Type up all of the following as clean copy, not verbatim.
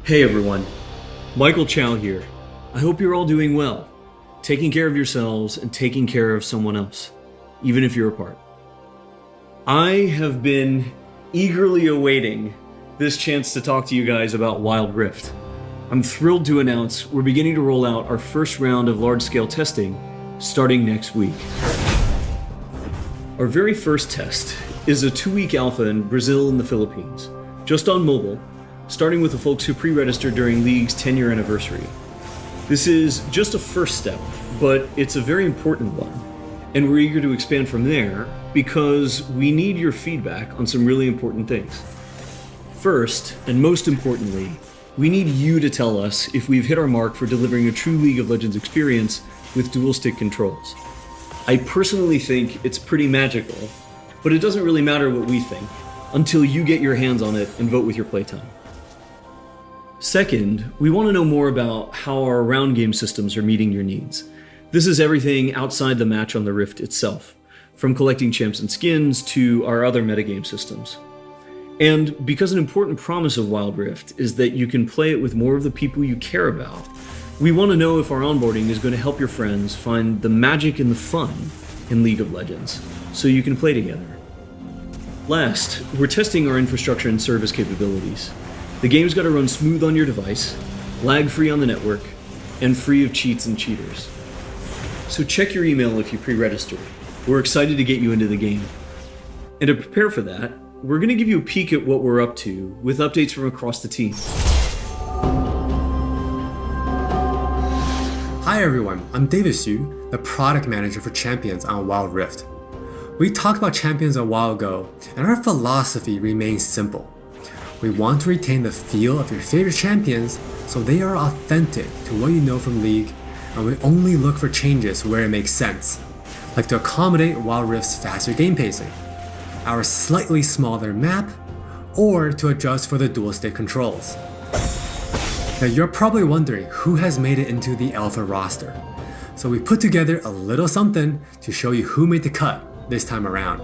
Hey everyone, Michael Chow here. I hope you're all doing well, taking care of yourselves and taking care of someone else, even if you're apart. I have been eagerly awaiting this chance to talk to you guys about Wild Rift. I'm thrilled to announce we're beginning to roll out our first round of large-scale testing starting next week. Our very first test is a 2-week alpha in Brazil and the Philippines, just on mobile, starting with the folks who pre-registered during League's 10-year anniversary. This is just a first step, but it's a very important one, and we're eager to expand from there because we need your feedback on some really important things. First, and most importantly, we need you to tell us if we've hit our mark for delivering a true League of Legends experience with dual-stick controls. I personally think it's pretty magical, but it doesn't really matter what we think until you get your hands on it and vote with your playtime. Second, we want to know more about how our round game systems are meeting your needs. This is everything outside the match on the Rift itself, from collecting champs and skins to our other metagame systems. And because an important promise of Wild Rift is that you can play it with more of the people you care about, we want to know if our onboarding is going to help your friends find the magic and the fun in League of Legends, so you can play together. Last, we're testing our infrastructure and service capabilities. The game's got to run smooth on your device, lag-free on the network, and free of cheats and cheaters. So check your email if you pre-registered. We're excited to get you into the game. And to prepare for that, we're going to give you a peek at what we're up to with updates from across the team. Hi everyone, I'm David Xu, the product manager for Champions on Wild Rift. We talked about Champions a while ago, and our philosophy remains simple. We want to retain the feel of your favorite champions so they are authentic to what you know from League, and we only look for changes where it makes sense, like to accommodate Wild Rift's faster game pacing, our slightly smaller map, or to adjust for the dual stick controls. Now you're probably wondering who has made it into the Alpha roster, so we put together a little something to show you who made the cut this time around.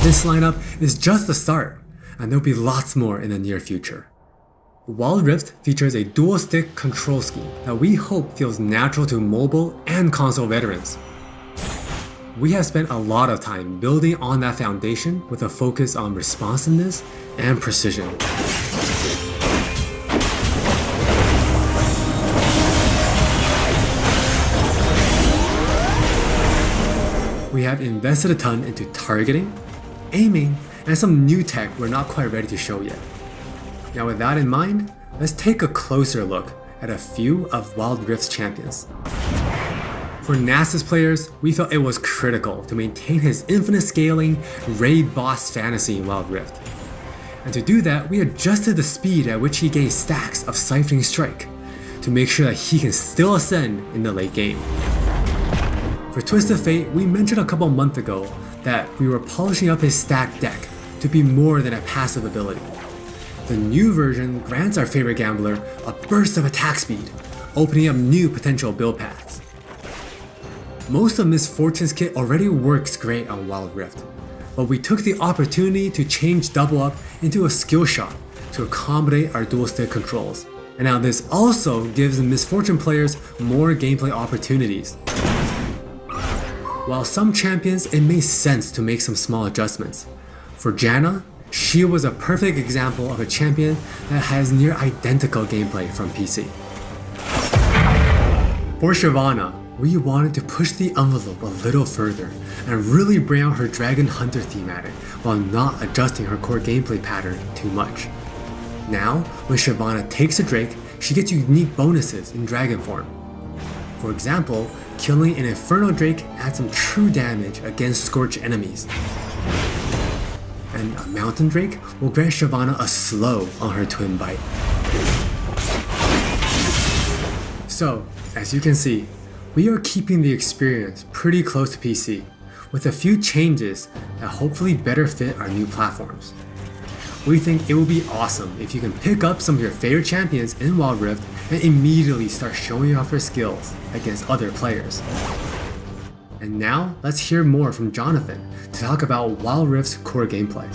This lineup is just the start, and there'll be lots more in the near future. Wild Rift features a dual-stick control scheme that we hope feels natural to mobile and console veterans. We have spent a lot of time building on that foundation with a focus on responsiveness and precision. We have invested a ton into targeting, aiming, and some new tech we're not quite ready to show yet. Now with that in mind, let's take a closer look at a few of Wild Rift's champions. For Nasus players, we felt it was critical to maintain his infinite scaling raid boss fantasy in Wild Rift. And to do that, we adjusted the speed at which he gained stacks of Siphoning Strike, to make sure that he can still ascend in the late game. For Twist of Fate, we mentioned a couple months ago that we were polishing up his stacked deck to be more than a passive ability. The new version grants our favorite gambler a burst of attack speed, opening up new potential build paths. Most of Miss Fortune's kit already works great on Wild Rift, but we took the opportunity to change Double Up into a skill shot to accommodate our dual stick controls. And now this also gives the Miss Fortune players more gameplay opportunities. While some champions, it made sense to make some small adjustments. For Janna, she was a perfect example of a champion that has near identical gameplay from PC. For Shyvana, we wanted to push the envelope a little further and really bring out her Dragon Hunter thematic while not adjusting her core gameplay pattern too much. Now, when Shyvana takes a Drake, she gets unique bonuses in Dragon form. For example, killing an Infernal Drake adds some true damage against Scorch enemies. And a Mountain Drake will grant Shyvana a slow on her Twin Bite. So, as you can see, we are keeping the experience pretty close to PC, with a few changes that hopefully better fit our new platforms. We think it will be awesome if you can pick up some of your favorite champions in Wild Rift and immediately start showing off your skills against other players. And now, let's hear more from Jonathan to talk about Wild Rift's core gameplay.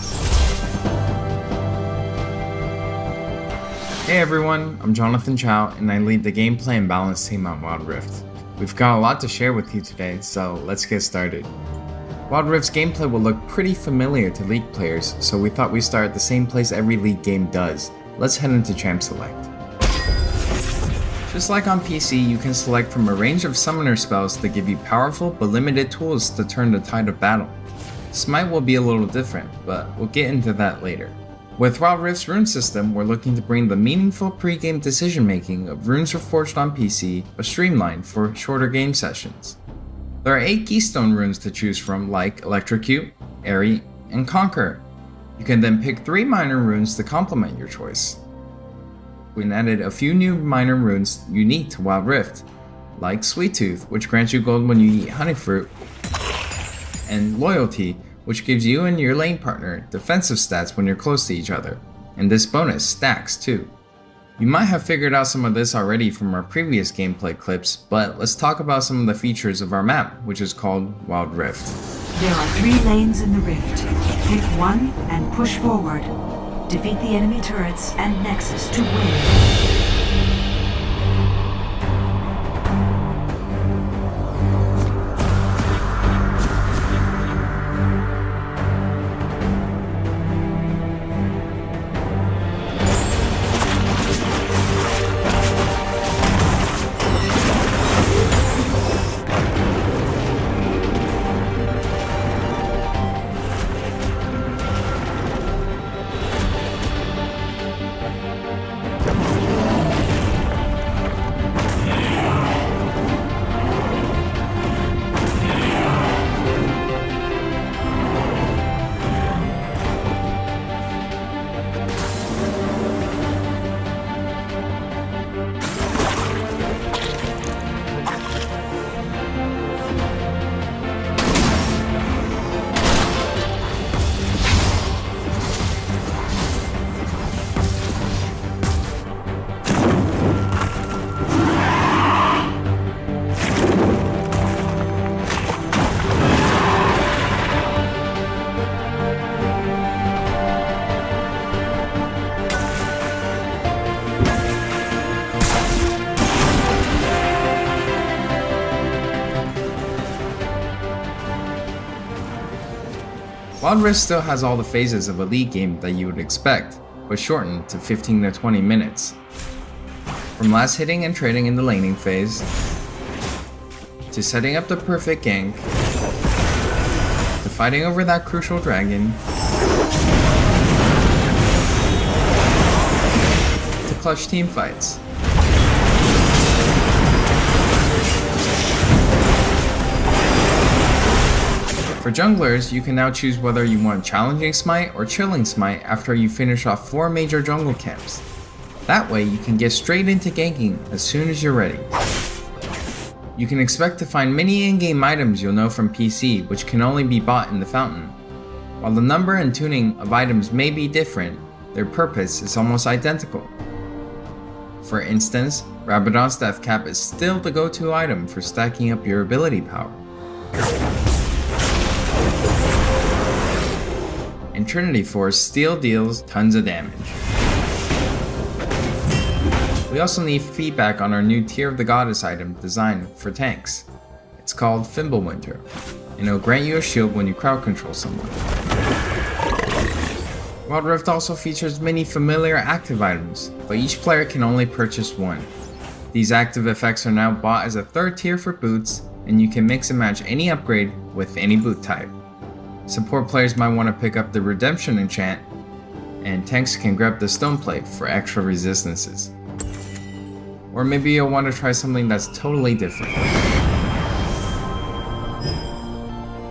Hey everyone, I'm Jonathan Chow and I lead the gameplay and balance team on Wild Rift. We've got a lot to share with you today, so let's get started. Wild Rift's gameplay will look pretty familiar to League players, so we thought we'd start at the same place every League game does. Let's head into Champ Select. Just like on PC, you can select from a range of summoner spells that give you powerful but limited tools to turn the tide of battle. Smite will be a little different, but we'll get into that later. With Wild Rift's rune system, we're looking to bring the meaningful pre-game decision making of runes reforged on PC, but streamlined for shorter game sessions. There are 8 keystone runes to choose from, like Electrocute, Airy, and Conquer. You can then pick 3 minor runes to complement your choice. We added a few new minor runes unique to Wild Rift, like Sweet Tooth, which grants you gold when you eat honey fruit, and Loyalty, which gives you and your lane partner defensive stats when you're close to each other, and this bonus stacks too. You might have figured out some of this already from our previous gameplay clips, but let's talk about some of the features of our map, which is called Wild Rift. There are 3 lanes in the rift. Pick one and push forward. Defeat the enemy turrets and Nexus to win. Wild Rift still has all the phases of a League game that you would expect, but shortened to 15 to 20 minutes. From last hitting and trading in the laning phase, to setting up the perfect gank, to fighting over that crucial dragon, to clutch team fights. For junglers, you can now choose whether you want Challenging Smite or Chilling Smite after you finish off 4 major jungle camps. That way you can get straight into ganking as soon as you're ready. You can expect to find many in-game items you'll know from PC, which can only be bought in the fountain. While the number and tuning of items may be different, their purpose is almost identical. For instance, Rabadon's Death Cap is still the go-to item for stacking up your ability power. And Trinity Force still deals tons of damage. We also need feedback on our new Tear of the Goddess item designed for tanks. It's called Fimbulwinter, and it'll grant you a shield when you crowd control someone. Wild Rift also features many familiar active items, but each player can only purchase one. These active effects are now bought as a third tier for boots, and you can mix and match any upgrade with any boot type. Support players might want to pick up the Redemption enchant, and tanks can grab the Stone Plate for extra resistances. Or maybe you'll want to try something that's totally different.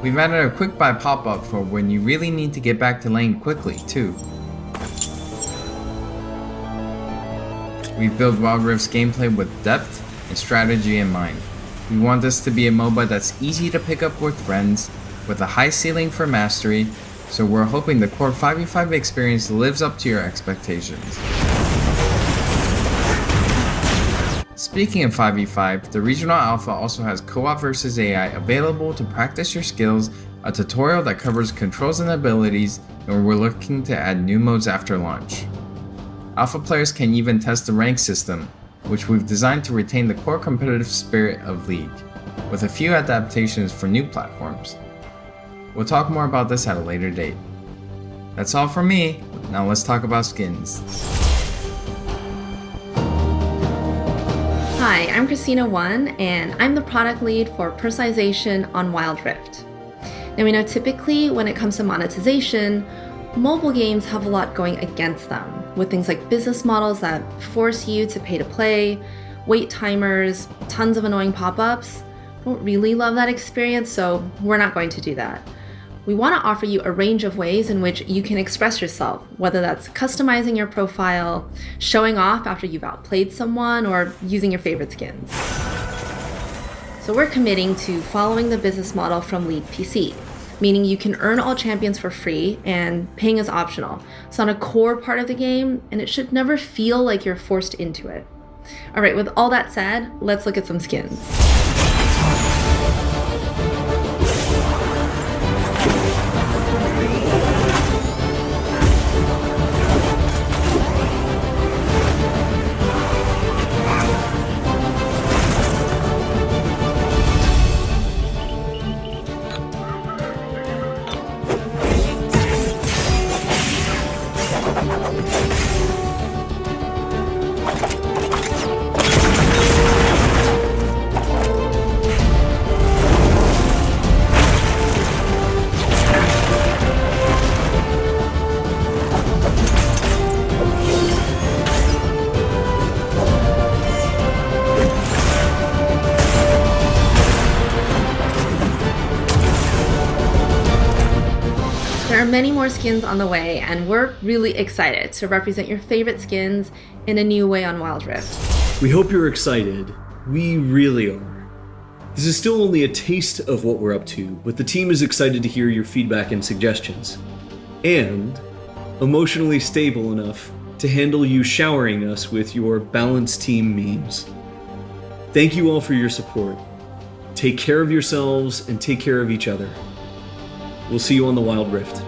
We've added a quick buy pop-up for when you really need to get back to lane quickly too. We've built Wild Rift's gameplay with depth and strategy in mind. We want this to be a MOBA that's easy to pick up with friends, with a high ceiling for mastery, so we're hoping the core 5v5 experience lives up to your expectations. Speaking of 5v5, the Regional Alpha also has co-op versus AI available to practice your skills, a tutorial that covers controls and abilities, and we're looking to add new modes after launch. Alpha players can even test the rank system, which we've designed to retain the core competitive spirit of League, with a few adaptations for new platforms. We'll talk more about this at a later date. That's all from me, now let's talk about skins. Hi, I'm Christina1, and I'm the product lead for personalization on Wild Rift. Now we know typically when it comes to monetization, mobile games have a lot going against them, with things like business models that force you to pay to play, wait timers, tons of annoying pop-ups. Don't really love that experience, so we're not going to do that. We want to offer you a range of ways in which you can express yourself, whether that's customizing your profile, showing off after you've outplayed someone, or using your favorite skins. So we're committing to following the business model from League PC, meaning you can earn all champions for free and paying is optional. It's not a core part of the game, and it should never feel like you're forced into it. All right, with all that said, let's look at some skins. There are many more skins on the way, and we're really excited to represent your favorite skins in a new way on Wild Rift. We hope you're excited. We really are. This is still only a taste of what we're up to, but the team is excited to hear your feedback and suggestions. And emotionally stable enough to handle you showering us with your balanced team memes. Thank you all for your support. Take care of yourselves and take care of each other. We'll see you on the Wild Rift.